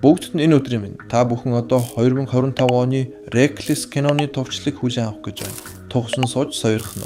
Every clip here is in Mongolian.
Бүгд нь энэ өдрийн минь та бүхэн одоо 2025 оны Reckless киноны товчлыг хүлээн авах гэж байна. Тугсан сууж сойрох нь.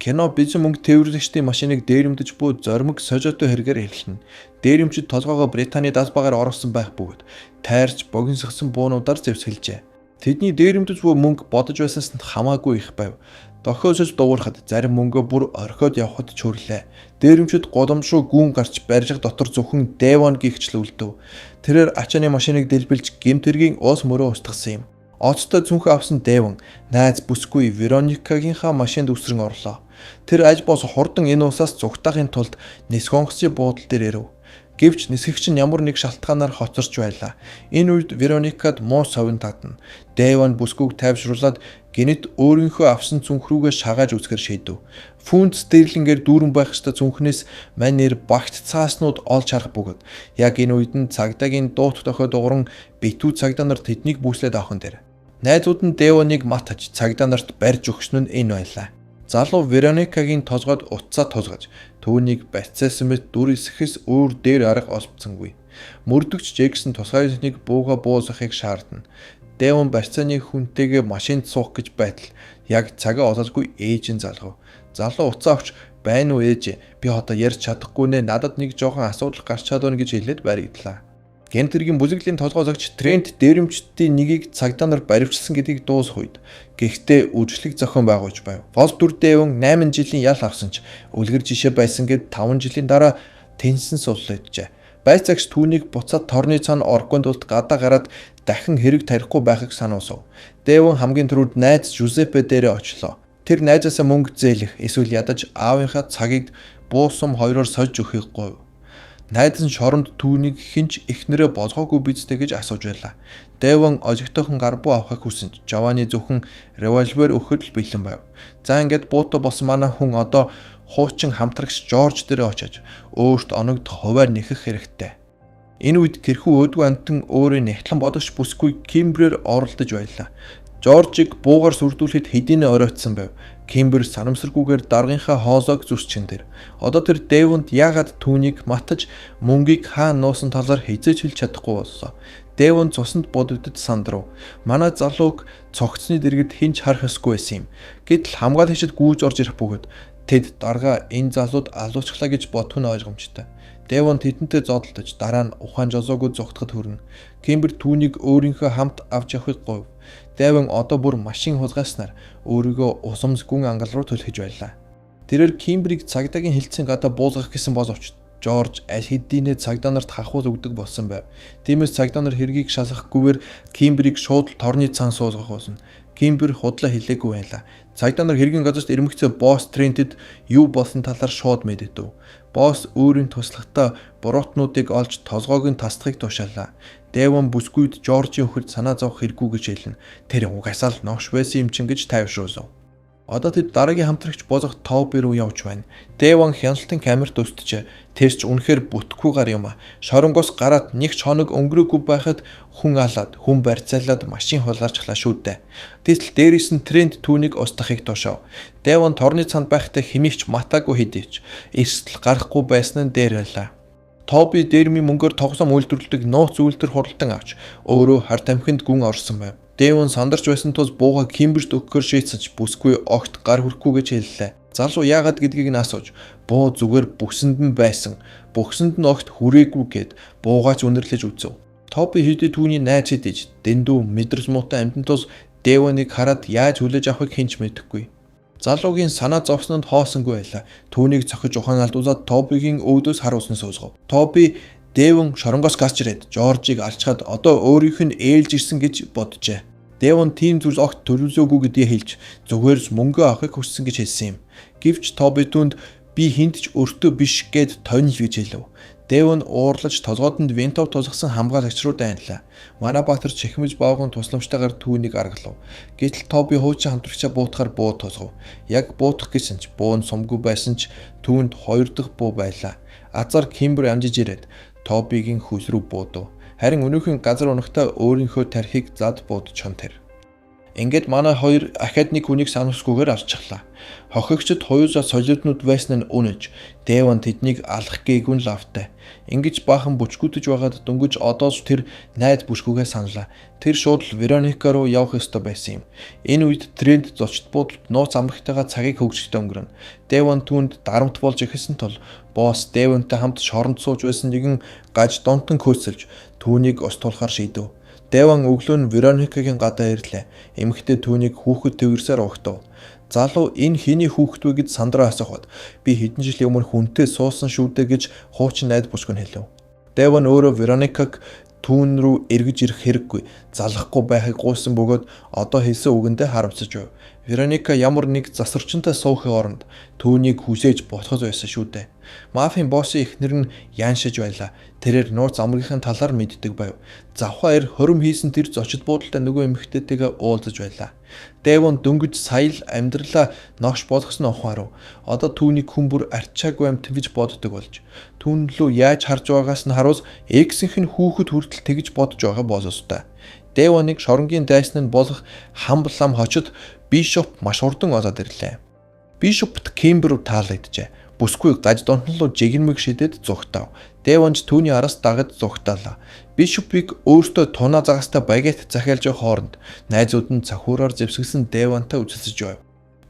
Кино бижин мөнгө тээвэрлэгчдийн машиныг дээрэмдэж буй зоримог сожоотой хэрэгээр хэлнэ. Дээрэмчид толгоогоо Британий дас багаар оруулсан байх бөгөөд тайрч богиносгсон буунуудаар зэвсгэлжээ. Тэдний дээрэмдэж буй мөнгө бодож байснаас нь хамаагүй их байв. Дохиосож дуурахад зарим мөнгөө бүр орхиод явхад чөрлөө. Дээрэмчид годомшуу гүүн гарч барилга дотор зөвхөн Devon гихчл үлдэв. Тэрээр ачааны машиныг дэлбэлж гэмтэргийн уус мөрөө устгасан юм. Оцтой зүнхээ авсан Devon найз бүсгүй Вероникагийнхаа машинд үсрэн орлоо. Тэр аж боос хурдан энэ уусаас зүгтахын тулд нисгонгосын буудал дээр ирэв. Гэвч нисгэгч нь ямар нэг шалтгаанаар хоцорч байлаа. Энэ үед Вероникад муу совин татна. Devon бүсгүйг тайвшруулад гинэт өөрийнхөө авсан зүнх рүүгээ шагааж үзэхэр шийдэв. Фунт стерлингээр дүүрэн байх ёстой зүнхнээс манер багт цааснууд олж харах бөгөөд яг энэ үед нь цагдаагийн дуут дохиод ууран битүү цагдаа нарт тэднийг бүслээд авахын дээр. Найзууд нь Devon-ыг матаж цагдаа нарт барьж өгсөн нь энэ байлаа. Залуу Вероникагийн толгойд утсаа тулгаж түүнийг бацсан мэт дүр исгэхээс өөр дээр арга олбцсангүй. Мөрдөгч Джексон тусгай нэг бууга буусахыг шаардна. Devon барьцааны хүнтэйгээ машинд суух гэж байтал яг цагаа ололгүй ээж нь залгав. Залуу уцаа авч байна уу ээж би одоо ярьж чадахгүй нэ надад нэг жоохон асуудал гарч чадвна гэж хэлээд баригдлаа. Гентэргийн бүлэглийн толгой зогч Трент дээрэмчдийн нэгийг цагдаа нар баривчилсан гэдгийг дуусах үед гэхдээ үжлэг зохион байгуулж байв. Гол дүр Devon 8 жилийн ял авсан ч үлгэр жишээ байсан гэд 5 жилийн дараа тэнсэн суллааджээ. Байц цагч түүнийг буцаад торны цаана оргонд тулд гадаа гараад дахин хэрэг тарихгүй байхыг сануулв. Devon хамгийн түрүүд найз Жузеппе дээрээ очлоо. Тэр найзаасаа мөнгө зээлэх эсвэл ядаж аавынхаа цагийг буусам хоёроор сольж өгөхийг гуйв. Найз нь шоронд түүнийг хинч эхнэрээ болгоогүй бидтэй гэж асууж байлаа. Devon ожигтойхон гарбуу авахыг хүсэнд Жованы зөвхөн револьвер өгөхөд л бэлэн байв. За ингээд буута болсон манай хүн одоо хуучин хамтрагч Жорж дээрээ очиж өөрт оногд хуваар нэхэх хэрэгтэй. Энэ үед гэрхүү өөдгөө амтан өөрөө нэхтлэн бодогч бүсгүй Кимбрээр оролдож байлаа. Жоржийг буугаар сүрдүүлэхэд хэдийнэ оройтсан байв. Кимбер санамсаргүйгээр даргынхаа хоолойг зүсчин тэр. Одоо тэр Devon-д яагаад түүнийг матаж мөнгийг хаан нуусан талаар хизээж хэлж чадахгүй боллоо. Devon цуснд бодогдод сандрав. Манай залууг цогцсны дэргэд хинч харах ёсгүй байсан юм. Гэтэл хамгаалагчид гүйж орж ирэх бөгөөд тэд дарга энэ залууд алуучглаа гэж бодох нь ойлгомжтой. Devon тэдэнтэй зодтолдож дараа нь ухаан жолоогүй зүгтгад хүрнэ. Кимбер түүнийг өөрийнхөө хамт авч явахыг гуйв. Devon одоо бүр машин хулгайснаар өөрийгөө усамс гүн ангал руу түлхэж байлаа. Тэрээр Кимберийг цагдаагийн хилцэн гадаа буулгах гэсэн боловч Жорж аль хэдийнэ цагдаа нарт хахуул өгдөг болсон байв. Тиймээс цагдаа нар хэргийг шалгахгүйгээр Кимберийг шууд торны цаан суулгах болно. Кимбер худлаа хэлээгүй байлаа. Цагдаа нар хэргийн газарт ирмэгцээ босс Трентэд юу болсон талаар шууд мэддэв. Босс өөрийн туслахтаа буруутнуудыг олж толгойг нь тасдахыг тушаалаа. Devon бүсгүйд Жоржийн өхөрд санаа зовох хэрэггүй гэж хэлнэ. Тэр угасаал новш байсан юм чин гэж тайвшруулв. Одоо тэд дараагийн хамтрагч болох Тоби руу явж байна. Devon хяналтын камерт өстөж тэрч үнэхээр бүтггүй гар юм а. Шоронгоос гараад нэг ч хоног өнгөрөөгүй байхад хүн алаад, хүн барьцаалаад машин хулгаарчлаа шүү дээ. Тэтэл дээрээс нь Трент түүнийг устгахыг тушаав. Devon торны цанд байхдаа хэмээвч матаагүй хэдийч эрсдэл гарахгүй байсан нь дээр байлаа. Тоби дээрмийн мөнгөөр тогсом үйлдвэрлэдэг нууц үйлдвэр хуралдан авч өөрөө харт амхинд гүн орсон байв. Devon сандарч байсан тус бууга Кимберт өгөхөөр шийдсэж бүсгүй огт гар хүрхгүй гэж хэллээ. Залуу яагаад гэдгийг нь асууж буу зүгээр бүсэнд нь байсан. Бүсэнд нь огт хүрээгүй гэд буугаач үнэрлэж үзв. Тоби хэдий түүний найз хэдиж дэндүү мэдрэс муутай амтан тус Devon-ыг хараад яаж хүлээж авахыг хинч мэдэхгүй. Залуугийн санаа зовснонд хоосонгүй байлаа. Түүнийг цохиж ухаан алдуулаад Тобигийн өвдөөс харуулсан суусгав. Тоби Devon шоронгоос гарч ирээд Жоржийг алчхаад одоо өөрийнх нь ээлж ирсэн гэж боджээ. Devon тийм зүйл огт төрүүлээгүй гэдгийг хэлж зүгээрс мөнгө авахыг хүссэн гэж хэлсэн юм. Гэвч Тоби түнд би хинт ч өртөө биш гэд тонил гэж хэлв. Devon уурлаж толгойдонд винтов тулгсан хамгаалагч руу дайнлаа. Манай баатар чихмэж боогон тусламжтайгаар түүнийг аргалав. Гэтэл Тоби хуучин хамтрагчаа буутахаар буу тулгав. Яг буутах гэсэн ч буу нь сумгүй байсан ч түүнд хоёр дахь буу байлаа. Азар Кимбер амжиж ирээд Тобигийн хөл рүү буудав. Харин өнөөхөн газар унахтаа өөрийнхөө тархийг зад буудчихон тэр. Ингээд манай хоёр ахад нэг хүнийг сануулсгүйгээр авчихлаа. Хохигчд хоёулаа солиоднууд байсан нь үнэж. Дэван тэднийг алах гээгүй нь лавтай. Ингэж баахан бүчгүүдэж байгаад дөнгөж одоос тэр найд бүшгүйгээ саналаа. Тэр шууд Вероника руу явах ёстой байсан юм. Энэ үед Трент зочд буудалд нууц амрагтайгаа цагийг хөвгчтэй өнгөрөн. Дэван түүнд дарамт болж ихэсэн тул босс Дэвантай хамт шоронд сууж байсан нэгэн гаж донтон хөөцөлж түүнийг устгуулахар шийдэв. Дэван өглөө нь Вероникагийн гадаа ирлээ. Эмэгтэй түүнийг хүүхэд тэрсээр угтав. Залуу энэ хиний хүүхэд вэ гэж сандраа асуухад би хэдэн жилийн өмнө хүнтэй суусан шүү дээ гэж хуучин найд бүсгүй хэлв. Дэван өөрөө Вероникаг түүн рүү эргэж ирэх хэрэггүй залахгүй байхыг гуйсан бөгөөд одоо хэлсэн үгэндээ харамсаж байв. Вероника ямар нэг засварчинтай суухын оронд түүнийг хүсэж ботхож байсан шүү дээ. Мафийн боссын эхнэр нь яншиж байлаа. Тэрээр нууц амрагийнхын талаар мэддэг байв. Завхаар хором хийсэн тэр зочид буудалтай нөгөө эмэгтэйтэйгээ уулзаж байлаа. Дэвон дөнгөж сая л амьдралаа новш болгосон ухаарав. Одоо түүнийг хүн бүр арчаагүй амт гэж боддог болж. Түүн лөө яаж харж байгаагаас нь харуус X-ийнх нь хүүхэд хүртэл тэгж бодож байгаа болоостой. Дэвоныг шоронгийн дайсан нь болох хамблам хочод Бишоп маш хурдан олоод ирлээ. Бишопт Кимбер руу таалагджээ. Бүсгүй гаж донтнолоо жигнэмэг шидэд зүгтав. Дэвонч түүний араас дагаж зүгтаалаа. Бишопыг өөртөө тунаа загастай багет захиалж явах хооронд найзууд нь цахиураар зэвсгэсэн Дэвонтай үзэлцэж байв.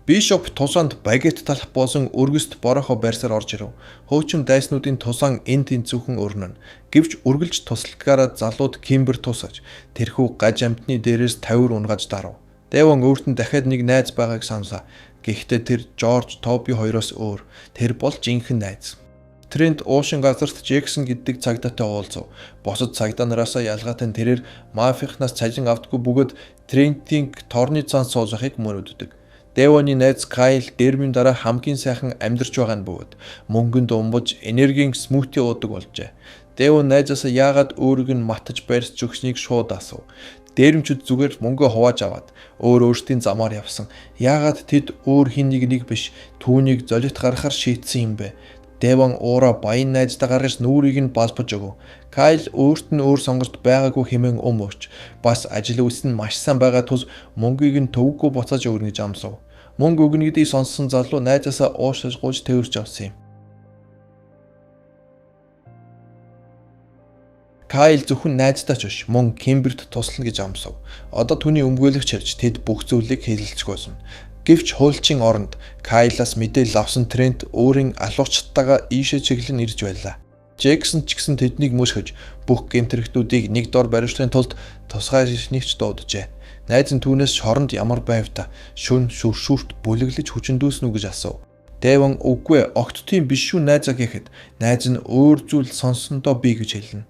Бишоп тусаанд багет талах болсон өргөст борохоо байрсаар орж ирэв. Хуучин дайснуудын тусаан энд тэнцүүхэн өрнөн. Гэвч үргэлж туслагаараа залууд Кимбер тусаж тэрхүү гаж амтны дээрээс тавир унгаж дарав. Дэвон өөрт нь дахиад нэг найз байгааг саналаа. Гэхдээ тэр Жорж Тоби хоёроос өөр. Тэр бол жинхэнэ найз. Трент уушин газарт Джексон гэдэг цагдаатай уулзав. Босод цагдаа нараасаа ялгаатай нь тэрээр мафийнхнаас цалин авдаггүй бөгөөд Трентийн торны цаан сууж байхыг мөрөддөг. Дэвоны найз Кайл дэрмийн дараа хамгийн сайхан амьдарч байгаа нь бөгөөд мөнгөнд умбаж энергийн смути уудаг болжээ. Дэвон найзаасаа яагаад өөрийг нь матаж барьж өгснийг шууд асуув. Дээрэмчүүд зүгээр мөнгө хувааж аваад өөрсдийн замаар явсан. Яагаад тэд өөр хин нэг биш түүнийг золит гаргахаар шийтсэн юм бэ? Дэван уура баян найздаа гаргаж нүрийг нь балбаж өгөв. Кайл өөрт нь өөр сонголт байгаагүй хэмээн өмөрч бас ажил үйлс нь маш сайн байгаа тус мөнгийг нь төвөггүй буцааж өгнө гэж амсав. Мөнгө өгнө гэдгийг сонссон залуу найзаасаа уушиж гуйж тэрж авсан юм. Кайл зөвхөн найздаа ч биш мөн Кимберт туслана гэж амсав. Одоо түүний өмгөөлөгч хэрж тэд бүх зүйлийг хэлэлцгүйсэн. Гэвч хуульчийн оронд Кайлаас мэдээлэл авсан Трент өөрийн алуучтайгаа ийшээ чиглэн ирж байлаа. Джексон ч гэсэн тэднийг мөшгөж бүх гэмтрэхтүүдийг нэг дор бариулахын тулд тусгай шишнийгч дууджээ. Найз нь түүнээс шоронд ямар байв та шүн шүршүүрт бүлэглэж хүчндүүснү гэж асуув. Дэван үгүй огт тийм биш шүү найзаа гэхэд найз нь өөр зүйл сонссондоо би гэж хэлнэ.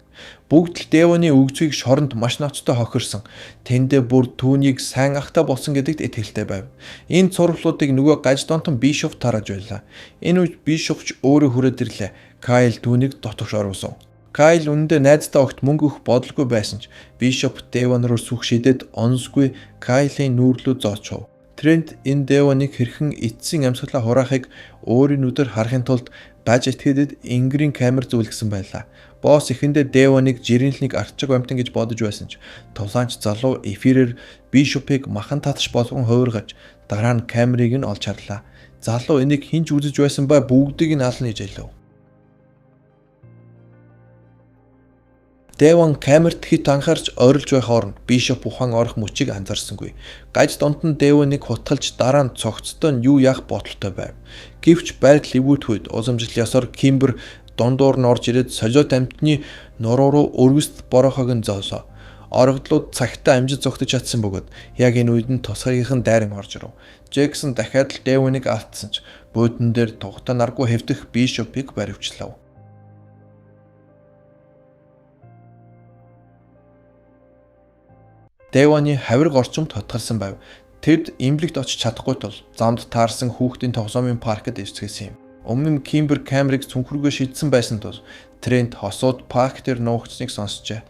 Бүгд л Дэваны өгзгийг шоронд маш ноцтой хохирсон. Тэндээ бүр түүнийг сайн ахтай болсон гэдэгт итгэлтэй байв. Энэ цурлуудыг нөгөө гаж донтон Бишоп тарааж байлаа. Энэ үед Бишопч өөрөө хүрээд ирлээ. Кайл түүнийг дотогш оруулсан. Кайл үнэндээ найздаа огт мөнгө өгөх бодолгүй байсан ч Бишоп Дэван руу сүх шидэд онцгүй Кайлын нүүрлүү зоочов. Трент энэ Дэваныг хэрхэн эцсийн амьсгалаа хураахыг өөрийн нүдээр харахын тулд баж этгээдэд энгэрийн камер зөвлөсөн байлаа. Босс эхэндээ Дэваныг жирэнлэнийг арчиг амтан гэж бодож байсан ч тулаанч залуу эфирээр Бишопыг махан татш болгон хувиргаж дараа нь камерыг нь олж харлаа. Залуу энийг хинч үзэж байсан ба бүгдийг нь ална гэж хэлв. Дэван камерт хит анхаарч ойрлж байх хооронд Бишоп ухаан орох мөчийг анзаарсангүй. Гаж донтон Дэваныг хутгалж дараа нь цогцтой нь юу яах бодолтой байв. Гэвч байдал эвүүтгүйд уламжлал ёсоор Кимбер дундуур нь орж ирээд солиот амтны нуруу руу өргөст борохог нь зоосоо. Орогдлууд цагтаа амжиж зогтож чадсан бөгөөд яг энэ үед нь тусгайгийнхан дайран орж ирв. Джексон дахиад л Дэваныг алдсан ч буудан дээр тугтаа наргүй хэвдэх Бишопыг баривчлав. Дэваны хавирга орчимд хотголсон байв. Тэд имлэгт очиж чадахгүй тул замд таарсан хүүхдийн тоглоомын паркт ивцгээсэн юм. Өмнө нь Кимбер камерыг цүнхрүүгээ шидсэн байсан тул Трент хосууд парк дээр нуугдсныг сонсчээ.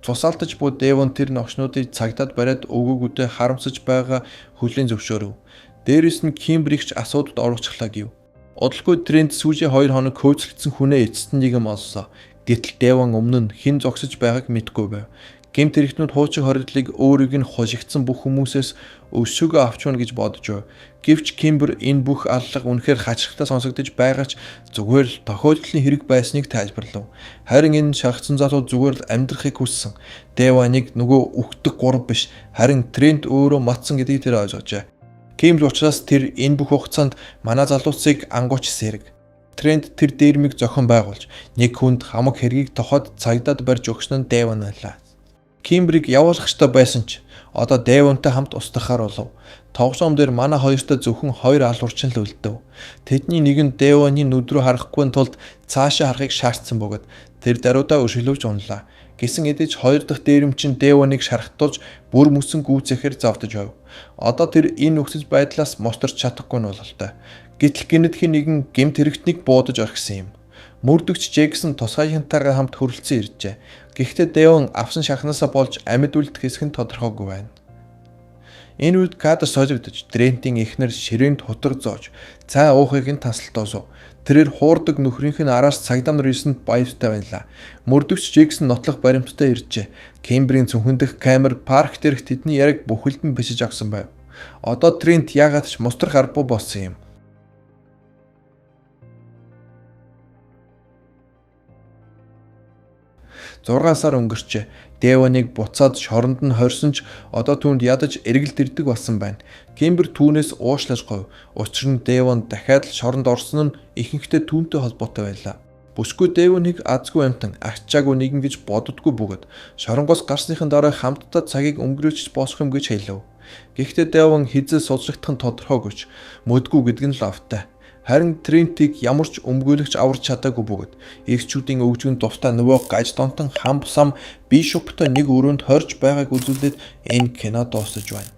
Цусаалтаж буй Дэвон тэр новшнуудыг цагдаад бариад өгөөгүйдээ харамсаж байгаа хөлийн зөвшөөрөв. Дээрээс нь Кимберийг ч асуудалд оруулчихлаа гэв. Удалгүй Трент сүүлийн 2 хоног хөөцөлдсөн хүнээ эцэст нь нэгэн олсоо. Гэтэл Дэвон өмнө нь хэн зогсож байгааг мэдгүй байв. Гэмт хэрэгтнүүд хуучин хоригдлыг өөрийг нь хожигдсан бүх хүмүүсээс өсөөгөө авч унаа гэж бодож байв. Гэвч Кимбер энэ бүх аллага үнэхээр хачирхтай сонсогдож байгаа ч зүгээр л тохиолдлын хэрэг байсныг тайлбарлав. Харин энэ шаргацсан залуу зүгээр л амьдрахыг хүссэн. Дэва нэг нөгөө үхдэг гурав биш, харин Трент өөрөө матсан гэдгийг тэр ойлгожээ. Кимбер учраас тэр энэ бүх хугацаанд манай залуусыг ангууч сэрэг. Трент тэр дээрмийг зохион байгуулж нэг хүнд хамаг хэргийг тохоод цагдаад барьж өгсөн нь Дэва нэлээ. Кимберийг явуулах ёстой байсан ч одоо Дэвонтой хамт устгахаар болов. Тоглоом дээр манай хоёртой зөвхөн 2 алуурчин л үлдэв. Тэдний нэг нь Дэвоны нүд рүү харахгүй тулд цаашаа харахыг шаардсан бөгөөд тэр даруйдаа өршөлөвж унлаа. Гэсэн хэдиж 2 дахь дээрэмчин Дэвоныг шархтуулж бүр мөсөн гүйцэхээр завдаж байв. Одоо тэр энэ нөхцөл байдлаас мостарч чадахгүй нь бололтой. Гэтэл гинэтхэн нэгэн гэмт хэрэгтнийг буудаж орхисон юм. Мөрдөгч Джексон тусгайхантайгаа хамт хөрөлцөн иржээ. Гэхдээ Дэвон авсан шахнаасаа болж амьд үлдэх хэсэг нь тодорхойгүй байна. Энэ үед кадр солигдож, Трентийн эхнэр ширээнд хутаг зоож, цай уухыг нь тасалтоосов. Тэрээр хуурдаг нөхрийнх нь араас цагдам нар ирсэнд баяртай байлаа. Мөрдөгч Джексон нотлох баримттай иржээ. Кимберийн цүнхэн дэх камер парк дээрх тэдний яриг бүхэлдэн бишиж авсан байв. Одоо Трент яагаад ч мустрах аргагүй болсон юм. 6 сар өнгөрчээ. Дэвоныг буцаад шоронд нь хорьсон ч одоо түүнд ядаж эргэлт ирдэг болсон байна. Кимбер түүнээс уушлаж говь. Учир нь Дэвон дахиад л шоронд орсон нь ихэнхдээ түүнтэй холбоотой байлаа. Бүсгүй Дэвоныг азгүй амтан агчаагүй нэгэн гэж боддоггүй бөгөөд шоронгоос гарсныхын дараа хамтдаа цагийг өнгөрөөж босох юм гэж хэлв. Гэхдээ Дэвон хизээ сулжигдах нь тодорхойгүй ч мөдгүй гэдэг нь л автаа. Харин Трентийг ямар ч өмгөөлөгч аварч чадаагүй бөгөөд эрчүүдийн өвжгөн тустай нөгөө гаж донтон хам сам бишоптой нэг өрөөнд хорж байгааг үзүүлээд энэ кино дуусаж байна.